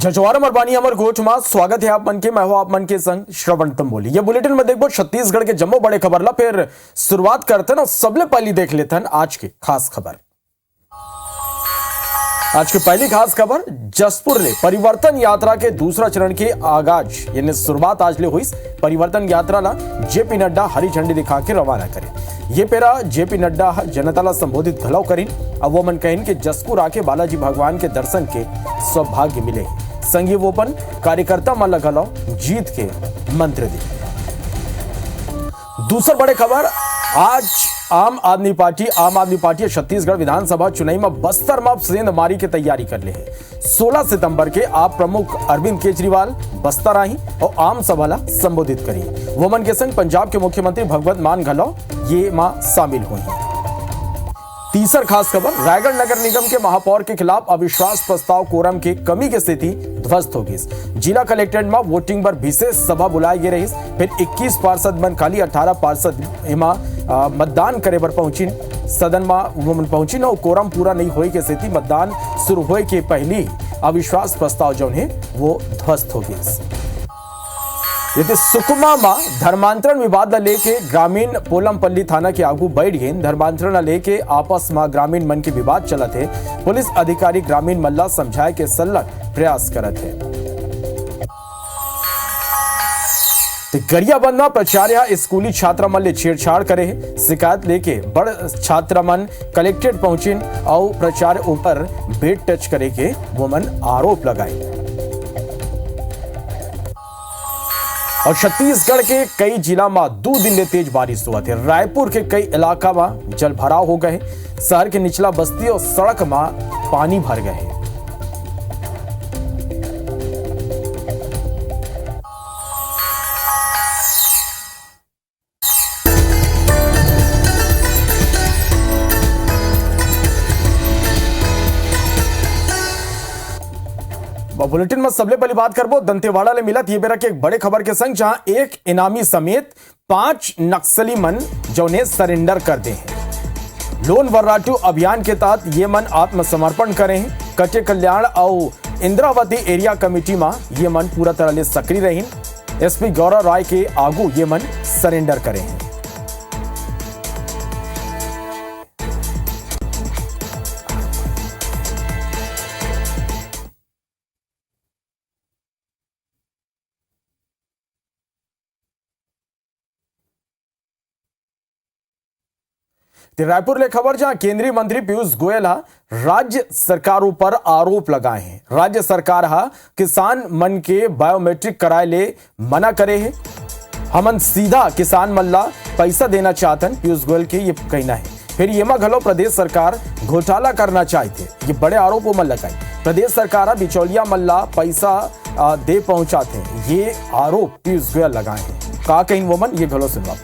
जजवार मरबानी अमर गोठ में स्वागत है आप मन के। मैं हूं आप मन के संग श्रवण तंबोली। ये बुलेटिन में देखो छत्तीसगढ़ के जम्मो बड़े खबर ला फिर शुरुआत करते ना सबले पहली देख लेते हैं आज की खास खबर। आज की पहली खास खबर जसपुर ले परिवर्तन यात्रा के दूसरा चरण के आगाज यानी शुरुआत आज ले हुई। परिवर्तन यात्रा ला जेपी नड्डा हरी झंडी दिखा के रवाना करे। ये पेरा जेपी नड्डा जनता ला संबोधित घलव करीन। अब वो मन कहिन कि जसपुर आके बालाजी भगवान के दर्शन के सौभाग्य मिले। संगी वोपन कार्यकर्ता मन घलव जीत के मंत्र दी। दूसरा बड़े खबर आज आम आदमी पार्टी छत्तीसगढ़ विधानसभा चुनाव में बस्तर में सेंधमारी की तैयारी कर ले है। 16 सितंबर के आप प्रमुख अरविंद केजरीवाल बस्तर आई और आम सभा ला संबोधित करी। वो मन के संग पंजाब के मुख्यमंत्री भगवंत मान घलव ये मां शामिल हुई हैं। तीसरा खास खबर रायगढ़ नगर निगम के महापौर के खिलाफ अविश्वास प्रस्ताव कोरम की कमी की स्थिति ध्वस्त होगी। जिला कलेक्ट्रेट में वोटिंग पर विशेष सभा बुलाई गई रही। फिर 21 पार्षद मन खाली 18 पार्षद मतदान करे पर पहुंची सदन में वो पहुंची न कोरम पूरा नहीं होए के स्थिति मतदान शुरू होए के पहली अविश्वास प्रस्ताव जो है वो ध्वस्त हो गई। यदि सुकमा में धर्मांतरण विवाद लेके ग्रामीण पोलमपल्ली थाना के आगू बैठ गए। धर्मांतरण लेके आपस में ग्रामीण मन के विवाद चलत है। पुलिस अधिकारी ग्रामीण मल्ला समझाए के सलग प्रयास करत है। गरियाबंद में प्राचार्य स्कूली छात्र मन ले छेड़छाड़ करे है। शिकायत लेके बड़ छात्र मन कलेक्ट्रेट पहुंचे और प्राचार्य ऊपर बेड टच करे के वो मन आरोप लगाए। और छत्तीसगढ़ के कई जिला में 2 दिन ले तेज बारिश हुआ थे। रायपुर के कई इलाका में जल भराव हो गए। शहर के निचला बस्ती और सड़क में पानी भर गए। बुलेटिन में सबले पहली बात करबो दंतेवाड़ा ले मिलत ये बेरा के एक बड़े खबर के संग जहां एक इनामी समेत 5 नक्सली मन जो ने सरेंडर कर दे हैं। लोन वर्राटू अभियान के तहत ये मन आत्मसमर्पण करे हैं। कटे कल्याण और इंद्रावती एरिया कमेटी में ये मन पूरा तरह से सक्रिय रही। एसपी गौरव राय के आगू ये मन सरेंडर करे हैं। रायपुर ले खबर जहां केंद्रीय मंत्री पीयूष गोयल राज्य सरकारों पर आरोप लगाए हैं। राज्य सरकार किसान मन के बायोमेट्रिक कराए ले मना करे है। हमन सीधा किसान मल्ला पैसा देना चाहते हैं, पीयूष गोयल के ये कहना है। फिर ये घलो प्रदेश सरकार घोटाला करना चाहते, ये बड़े आरोप मन लगाए। प्रदेश सरकार बिचौलिया मल्ला पैसा दे पहुंचाते हैं, ये आरोप पीयूष गोयल लगाए हैं। का कहीं वो मन ये घलो सुनवा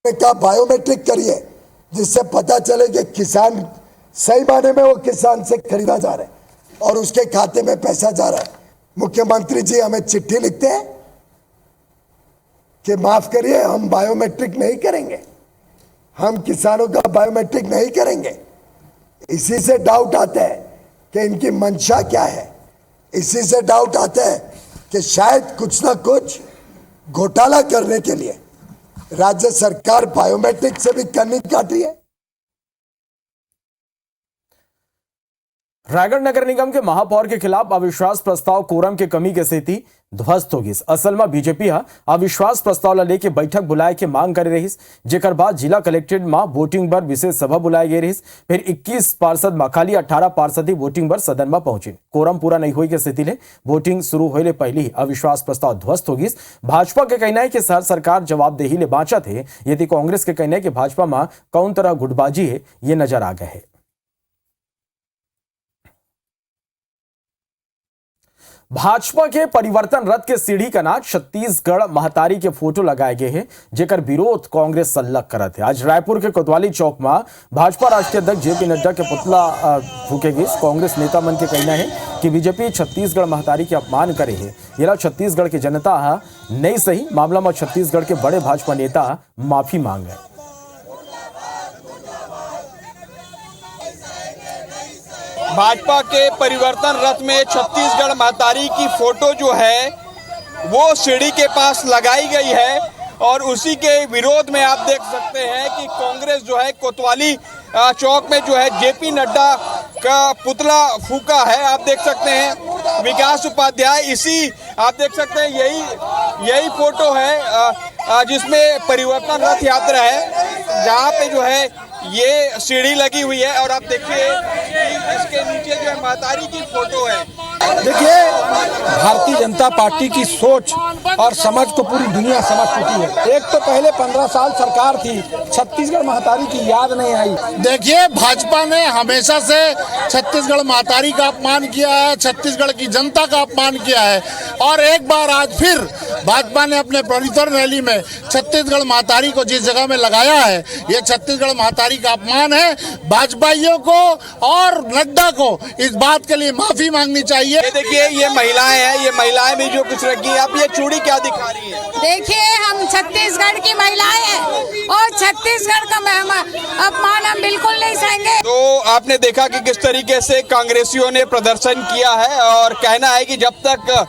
का बायोमेट्रिक करिए जिससे पता चले कि किसान सही माने में वो किसान से खरीदा जा रहा है और उसके खाते में पैसा जा रहा है। मुख्यमंत्री जी हमें चिट्ठी लिखते हैं कि माफ करिए हम बायोमेट्रिक नहीं करेंगे, हम किसानों का बायोमेट्रिक नहीं करेंगे। इसी से डाउट आता है कि इनकी मंशा क्या है। इसी से डाउट आता है कि शायद कुछ ना कुछ घोटाला करने के लिए राज्य सरकार बायोमेट्रिक से भी कन्नी काट रही है। रायगढ़ नगर निगम के महापौर के खिलाफ अविश्वास प्रस्ताव कोरम के कमी की स्थिति ध्वस्त होगी। असल में बीजेपी अविश्वास प्रस्ताव लेके बैठक बुलाए के मांग कर रही। जेकर बाद जिला कलेक्ट्रेट में वोटिंग पर विशेष सभा बुलाई गई रही। फिर 21 पार्षद में खाली 18 पार्षद ही वोटिंग पर सदन में पहुंचे। कोरम पूरा नहीं हुई के स्थिति ले वोटिंग शुरू होने पहले ही अविश्वास प्रस्ताव ध्वस्त होगी। भाजपा के कहना है कि सरकार जवाबदेही ले बांचा थे। यदि कांग्रेस के कहना है कि भाजपा में कौन तरह गुटबाजी है ये नजर आ गए है। भाजपा के परिवर्तन रथ के सीढ़ी का नाच छत्तीसगढ़ महतारी के फोटो लगाए गए हैं, जेकर विरोध कांग्रेस सल्लग करत है। आज रायपुर के कोतवाली चौक में भाजपा राष्ट्रीय अध्यक्ष जेपी नड्डा के पुतला फूकेगी। कांग्रेस नेता मन के कहना है कि बीजेपी छत्तीसगढ़ महतारी के अपमान करे है। ये छत्तीसगढ़ की जनता नहीं सही मामला में छत्तीसगढ़ के बड़े भाजपा नेता माफी मांगे। भाजपा के परिवर्तन रथ में छत्तीसगढ़ महतारी की फोटो जो है वो सीढ़ी के पास लगाई गई है और उसी के विरोध में आप देख सकते हैं कि कांग्रेस जो है कोतवाली चौक में जो है जेपी नड्डा का पुतला फूका है। आप देख सकते हैं विकास उपाध्याय, इसी आप देख सकते हैं यही फोटो है जिसमें परिवर्तन रथ यात्रा है, जहाँ पे जो है ये सीढ़ी लगी हुई है और आप देखिए इसके नीचे जो है महतारी की फोटो है। देखिए, भारतीय जनता पार्टी की सोच और समझ को पूरी दुनिया समझ चुकी है। एक तो पहले 15 साल सरकार थी, छत्तीसगढ़ महतारी की याद नहीं आई। देखिए, भाजपा ने हमेशा से छत्तीसगढ़ महतारी का अपमान किया है, छत्तीसगढ़ की जनता का अपमान किया है और एक बार आज फिर भाजपा ने अपने परिवर्तन रैली में छत्तीसगढ़ महतारी को जिस जगह में लगाया है, ये छत्तीसगढ़ महतारी का अपमान है। भाजपाइयों को और नड्डा को इस बात के लिए माफी मांगनी चाहिए। ये देखिए ये महिलाएं हैं, ये महिलाएं भी जो कुछ रखी है। आप ये चूड़ी क्या दिखा रही है? देखिए, हम छत्तीसगढ़ की महिलाएं हैं और छत्तीसगढ़ का अपमान हम बिल्कुल नहीं सहेंगे। तो आपने देखा कि किस तरीके से कांग्रेसियों ने प्रदर्शन किया है और कहना है कि जब तक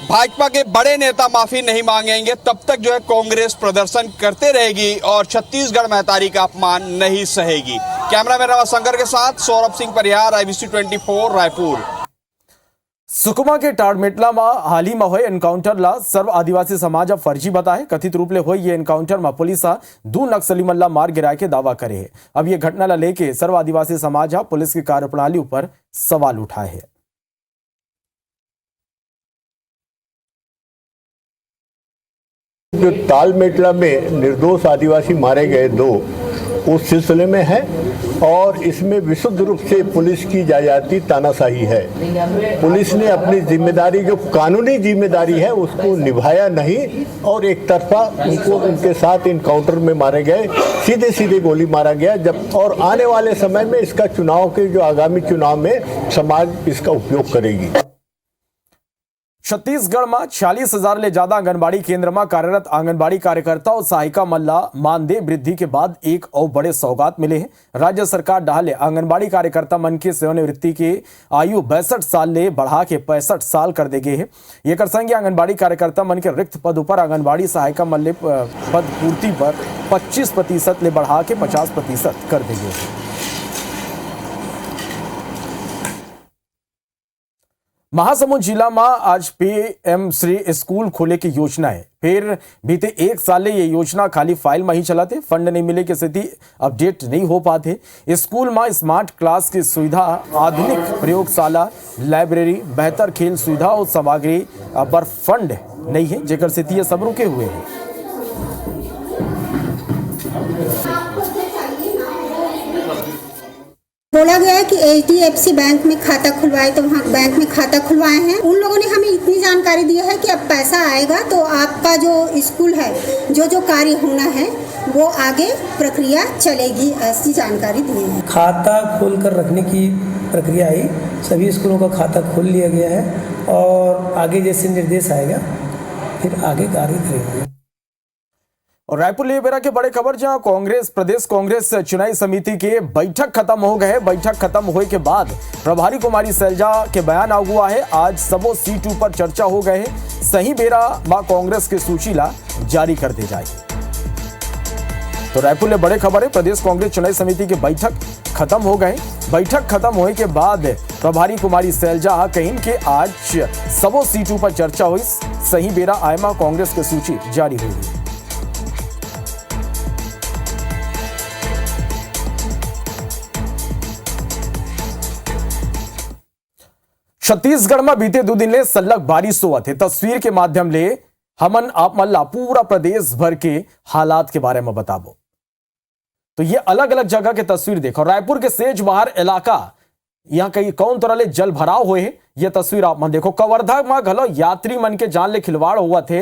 भाजपा के बड़े नेता माफी नहीं मांगेंगे तब तक जो है कांग्रेस प्रदर्शन करते रहेगी और छत्तीसगढ़ महतारी का अपमान नहीं सहेगी। कैमरामैन रवाशंकर के साथ सौरभ सिंह परिहार, IBC 24 रायपुर। सुकमा के टाड़मेटला में हाल ही में हुए एनकाउंटर ला सर्व आदिवासी समाज अब फर्जी बताए। कथित रूप ले हुए ये एनकाउंटर में पुलिस 2 नक्सली मल्ला मार गिराए के दावा करे है। अब ये घटना ला लेके सर्व आदिवासी समाज पुलिस की कार्यप्रणाली पर सवाल उठाए है। जो तालमेटला में निर्दोष आदिवासी मारे गए 2 उस सिलसिले में है और इसमें विशुद्ध रूप से पुलिस की जायाती तानाशाही है। पुलिस ने अपनी जिम्मेदारी, जो कानूनी जिम्मेदारी है, उसको निभाया नहीं और एक तरफा उनके साथ इनकाउंटर में मारे गए, सीधे सीधे गोली मारा गया। जब और आने वाले समय में इसका चुनाव के जो आगामी चुनाव में समाज इसका उपयोग करेगी। छत्तीसगढ़ में 40,000 ले ज्यादा आंगनबाड़ी केंद्र में कार्यरत आंगनबाड़ी कार्यकर्ता और सहायिका मल्ला मानदेय वृद्धि के बाद एक और बड़े सौगात मिले हैं। राज्य सरकार डाले आंगनबाड़ी कार्यकर्ता मन के सेवानिवृत्ति की आयु 62 साल ले बढ़ा के 65 साल कर दे गए है। ये कर संगे आंगनबाड़ी कार्यकर्ता मन के रिक्त पद पर आंगनबाड़ी सहायिका मल्ले पद पूर्ति पर 25% ले बढ़ा के 50% कर दे गए है। महासमुंद जिला में आज PM श्री स्कूल खोले की योजना है। फिर बीते 1 साल ले ये योजना खाली फाइल में ही चलाते, फंड नहीं मिले की स्थिति अपडेट नहीं हो पाते। स्कूल में स्मार्ट क्लास की सुविधा, आधुनिक प्रयोगशाला, लाइब्रेरी, बेहतर खेल सुविधा और सामग्री पर फंड नहीं है, जेकर स्थिति सब रुके हुए हैं। बोला गया है कि HDFC बैंक में खाता खुलवाए, तो वहाँ बैंक में खाता खुलवाए हैं। उन लोगों ने हमें इतनी जानकारी दी है कि अब पैसा आएगा तो आपका जो स्कूल है, जो कार्य होना है वो आगे प्रक्रिया चलेगी, ऐसी जानकारी दी है। खाता खोल कर रखने की प्रक्रिया आई, सभी स्कूलों का खाता खोल लिया गया है और आगे जैसे निर्देश आएगा फिर आगे कार्य करेंगे। और रायपुर ले बेरा के बड़े खबर, जहां कांग्रेस प्रदेश कांग्रेस चुनावी समिति के बैठक खत्म हो गए। बैठक खत्म होने के बाद प्रभारी कुमारी सैलजा के बयान आ हुआ है। आज सबो सीट ऊपर चर्चा हो गए है। सही बेरा मां कांग्रेस की सूची ला जारी कर दे जाएगी। तो रायपुर ले बड़े खबर है, प्रदेश कांग्रेस चुनावी समिति की बैठक खत्म हो गए। बैठक खत्म होने के बाद प्रभारी कुमारी सैलजा कहीं के आज सबो सीट ऊपर चर्चा हुई। सही बेरा आए मां कांग्रेस की सूची जारी हुई। छत्तीसगढ़ में बीते 2 दिन ले सल्लग बारिश हुआ थे। तस्वीर के माध्यम ले हमन आप मल्ला पूरा प्रदेश भर के हालात के बारे में बताबो। तो ये अलग अलग जगह के तस्वीर देखो। रायपुर के सेज बाहर इलाका, यहाँ कहीं कौन तरह ले जल भराव हुए है, ये तस्वीर आप मन देखो। कवर्धा में घलो यात्री मन के जान ले खिलवाड़ हुआ थे,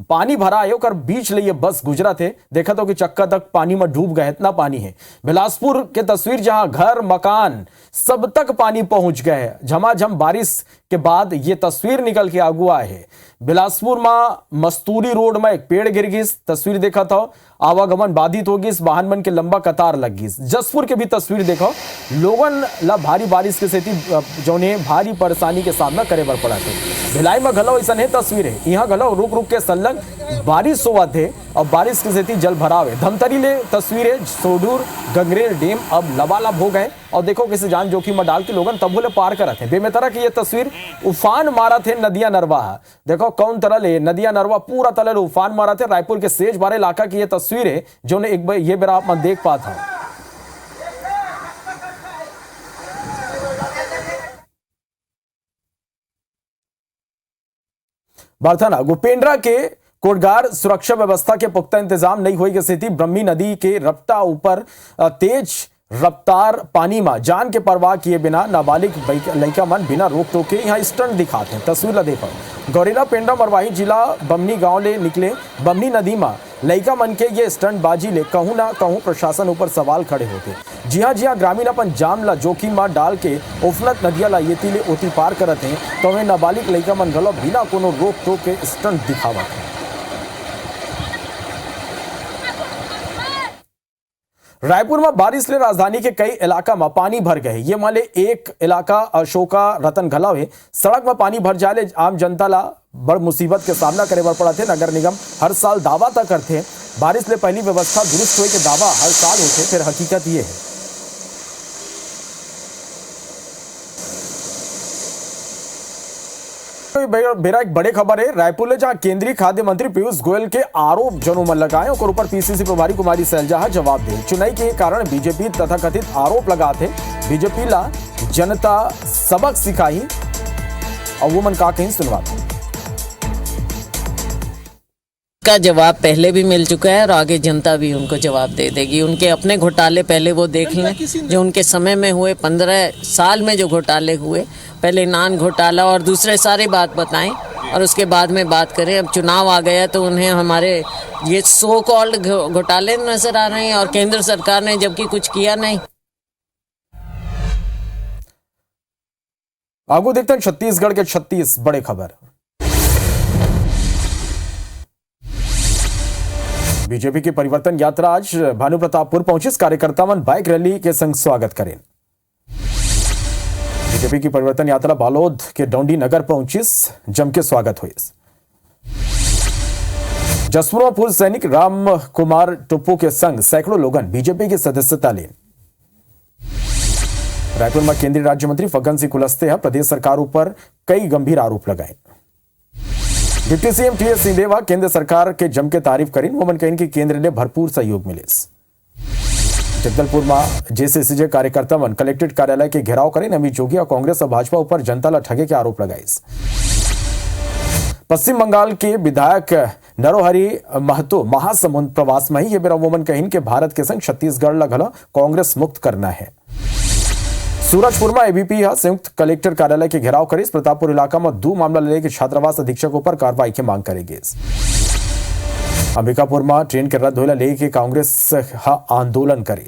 पानी भरा आयो कर बीच ले ये बस गुजरा थे, देखा तो कि चक्का तक पानी में डूब गए, इतना पानी है। बिलासपुर के तस्वीर जहां घर मकान सब तक पानी पहुंच गए है, झमाझम बारिश के बाद ये तस्वीर निकल के आगू आए है। बिलासपुर में मस्तूरी रोड में एक पेड़ गिर गई, तस्वीर देखा था, आवागमन बाधित होगी, वाहन मन के लंबा कतार लग गई। जसपुर के भी तस्वीर देखो, लोगन ला भारी बारिश के स्थिति जौने भारी परेशानी के सामना करे बर पड़ा थे। भिलाई में घलो ऐसा है तस्वीर है, यहाँ घलो रुक रुक के संलग बारिश हुआ थे और बारिश की स्थिति जल भराव है। धमतरी ले तस्वीरें, सोडूर गंगरेल डैम अब लबालब हो गए और देखो किसी जान जोखिम में डाल के लोगन तबोले पार करत है। बेमेतरा की ये तस्वीर, उफान मारा थे नदिया नरवा, देखो कौन तरह ले नदिया नरवा पूरा तरह उफान मारा थे। रायपुर के सेज बारे इलाका की ये तस्वीर है जो ने एक बार ये बेरा आप देख पाता है। बरथाना गोपेंद्रा के कोटगार सुरक्षा व्यवस्था के पुख्ता इंतजाम नहीं हुई की स्थिति। ब्रह्मी नदी के रफ्ता ऊपर तेज रफ्तार पानी में जान के परवाह किए बिना नाबालिग लड़का मन बिना रोक टोक के यहाँ स्टंट दिखाते हैं। तस्वीर ला देखो, गौरेला पेंड्रा मरवाही जिला बमनी गांव ले निकले बमनी नदी में लड़का मन के ये स्टंट बाजी ले कहूँ ना कहूँ प्रशासन ऊपर सवाल खड़े होते। जी हाँ ग्रामीण अपन जाम ला जोखिम में डाल के उफनत नदिया ला येती ले ओती पार करते हैं, तो हमें नाबालिग लड़का मन गलो बिना कोनो रोक टोक के स्टंट दिखावत है। रायपुर में बारिश ले राजधानी के कई इलाका में पानी भर गए। ये माले एक इलाका अशोका रतन घलाव है, सड़क में पानी भर जाए आम जनता ला बड़ मुसीबत के सामना करे बर पड़ा थे। नगर निगम हर साल दावा तक करते, बारिश ले पहली व्यवस्था दुरुस्त हुए के दावा हर साल होते, फिर हकीकत ये है। मेरा एक बड़े खबर है, रायपुर में जहां केंद्रीय खाद्य मंत्री पीयूष गोयल के आरोप जनों में लगाए और ऊपर पीसीसी प्रभारी कुमारी सैलजा जवाब दे। चुनाई के कारण बीजेपी तथा कथित आरोप लगाते बीजेपी ला जनता सबक सिखाई और वो मन का कहीं सुनवाते का जवाब पहले भी मिल चुका है और आगे जनता भी उनको जवाब दे देगी। उनके अपने घोटाले पहले वो देख लें जो उनके समय में हुए, 15 साल में जो घोटाले हुए, पहले नान घोटाला और दूसरे सारे बात बताएं और उसके बाद में बात करें। अब चुनाव आ गया तो उन्हें हमारे ये सो कॉल्ड घोटाले नजर आ रहे हैं और केंद्र सरकार ने जबकि कुछ किया नहीं। आगू देखते हैं छत्तीसगढ़ के 36 बड़े खबर। बीजेपी की परिवर्तन यात्रा आज भानु प्रतापपुर पहुंची, कार्यकर्ता मन बाइक रैली के संग स्वागत करें। बीजेपी की परिवर्तन यात्रा बालोद के डौंडी नगर पहुंची, जम के स्वागत हुई। जसपुर में पूर्व सैनिक राम कुमार टुप्पू के संग सैकड़ों लोगन बीजेपी की सदस्यता ले। रायपुर में केंद्रीय राज्य मंत्री फग्गन सिंह कुलस्ते प्रदेश सरकार ऊपर कई गंभीर आरोप लगाए। डिप्टी सीएम टीएस सिंहदेव केंद्र सरकार के जम के तारीफ करें, वो मन कहें कि केंद्र ने भरपूर सहयोग मिले। जगदलपुर में जेसीसीजे कार्यकर्ता मन कलेक्ट्रेट कार्यालय के घेराव करें, अमित जोगी और कांग्रेस और भाजपा ऊपर जनता ला ठगे के आरोप लगाए। पश्चिम बंगाल के विधायक नरोहरी महतो महासमुंद प्रवास में ही ये बेरा वोमन कहिन के भारत के संग छत्तीसगढ़ ला घलो कांग्रेस मुक्त करना है। सूरजपुर में एबीपी संयुक्त कलेक्टर कार्यालय के घेराव करें, प्रतापपुर इलाका में 2 मामला लेके छात्रावास अधीक्षकों पर कार्रवाई की मांग करेगी। अंबिकापुर में ट्रेन के रद्द होने लेके कांग्रेस आंदोलन करे।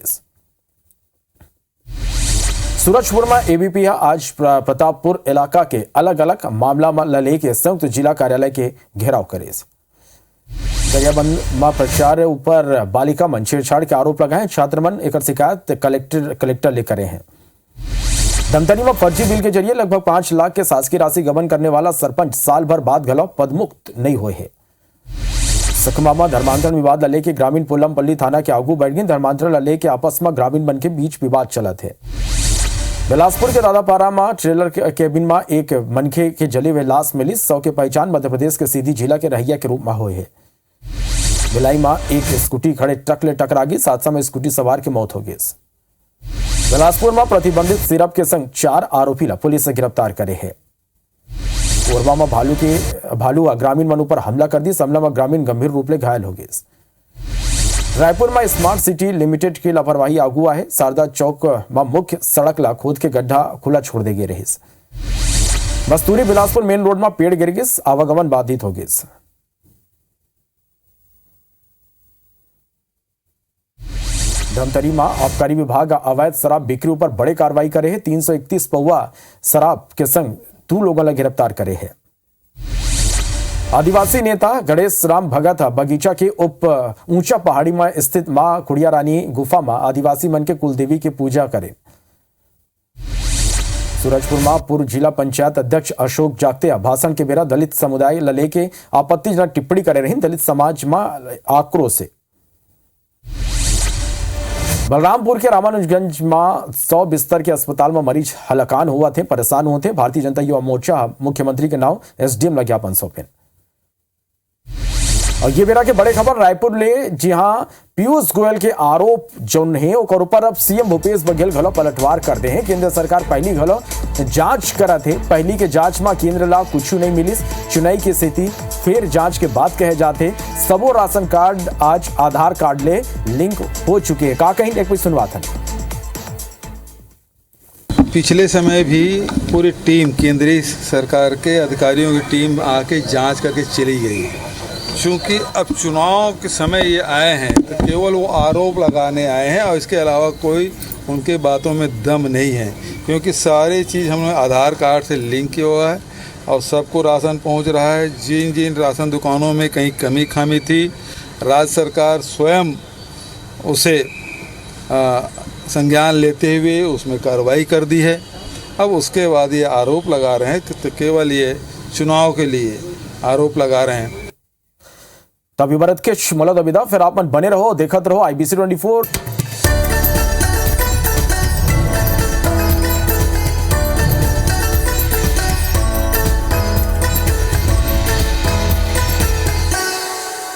सूरजपुर में एबीपी आज प्रतापपुर इलाका के अलग अलग मामला में लेके संयुक्त जिला कार्यालय के घेराव करे। दरियाबंद में प्रचार ऊपर बालिका मन छेड़छाड़ के आरोप लगाए, छात्र मन एक शिकायत कलेक्टर लेकर हैं। धमतरी में फर्जी बिल के जरिए लगभग 5 लाख के शासकीय राशि गबन करने वाला सरपंच साल भर बाद घलो पदमुक्त नहीं हुए हैं। सखमा में धर्मांतरण विवाद ला लेके ग्रामीण पोलमपल्ली थाना के आगू बैठ गई, धर्मांतरण ला लेके आपस में ग्रामीण मन के बीच विवाद चला थे। बिलासपुर के दादापारा में ट्रेलर के केबिन में एक मनखे के जले हुए लाश मिली, 100 के पहचान मध्य प्रदेश के सीधी जिला के रहिया के रूप में हुए है। भिलाई में एक स्कूटी खड़े ट्रक ले टकरा गई, हादसा में स्कूटी सवार की मौत हो गई। बिलासपुर में प्रतिबंधित सिरप के संग 4 आरोपी ला पुलिस ने गिरफ्तार करे हैं। कोरबा में भालू ग्रामीण मन पर हमला कर दी, हमला में ग्रामीण गंभीर रूप से घायल हो गए। रायपुर में स्मार्ट सिटी लिमिटेड की लापरवाही आगू है, शारदा चौक में मुख्य सड़क ला खोद के गड्ढा खुला छोड़ दे गए रहे। बस्तूरी बिलासपुर मेन रोड में पेड़ गिर गई, आवागमन बाधित हो गई। धमतरी में आबकारी विभाग अवैध शराब बिक्री पर बड़े कार्रवाई करे है। 331 पौवा शराब के संग 2 लोगों ने गिरफ्तार करे है। आदिवासी नेता गणेश राम भगत बगीचा के ऊंचा पहाड़ी में स्थित मां खुड़िया रानी गुफा में आदिवासी मन के कुलदेवी की पूजा करे। सूरजपुर में पूर्व जिला पंचायत अध्यक्ष अशोक जागतिया भाषण के बेरा दलित समुदाय लले के आपत्तिजनक टिप्पणी करे रही। दलित समाज में आक्रोश से बलरामपुर के रामानुजगंज में 100 बिस्तर के अस्पताल में मरीज हलकान हुआ थे, परेशान हुए थे। भारतीय जनता युवा मोर्चा मुख्यमंत्री के नाम एसडीएम ला ज्ञापन सौंपे। और ये बेरा के बड़े खबर रायपुर ले, जी हां, पीयूष गोयल के आरोप जो है और ऊपर अब सीएम भूपेश बघेल घलो पलटवार कर दे हैं। केंद्र सरकार पहली घलो जांच करा थे, पहली के जांच में केंद्र ला कुछ नहीं मिली। चुनाई की स्थिति फिर जांच के बाद कहे जाते सबो राशन कार्ड आज आधार कार्ड ले लिंक हो चुके हैं। का कहीं एक कोई सुनवा था। पिछले समय भी पूरी टीम, केंद्रीय सरकार के अधिकारियों की टीम आके जांच करके चली गई। चूँकि अब चुनाव के समय ये आए हैं तो केवल वो आरोप लगाने आए हैं और इसके अलावा कोई उनके बातों में दम नहीं है, क्योंकि सारी चीज़ हमने आधार कार्ड से लिंक किया हुआ है और सबको राशन पहुंच रहा है। जिन जिन राशन दुकानों में कहीं कमी खामी थी, राज्य सरकार स्वयं उसे संज्ञान लेते हुए उसमें कार्रवाई कर दी है। अब उसके बाद ये आरोप लगा रहे हैं तो केवल ये चुनाव के लिए आरोप लगा रहे हैं। तभी भरत के मलद अविदा, फिर आप मन बने रहो, देखत रहो IBC 24।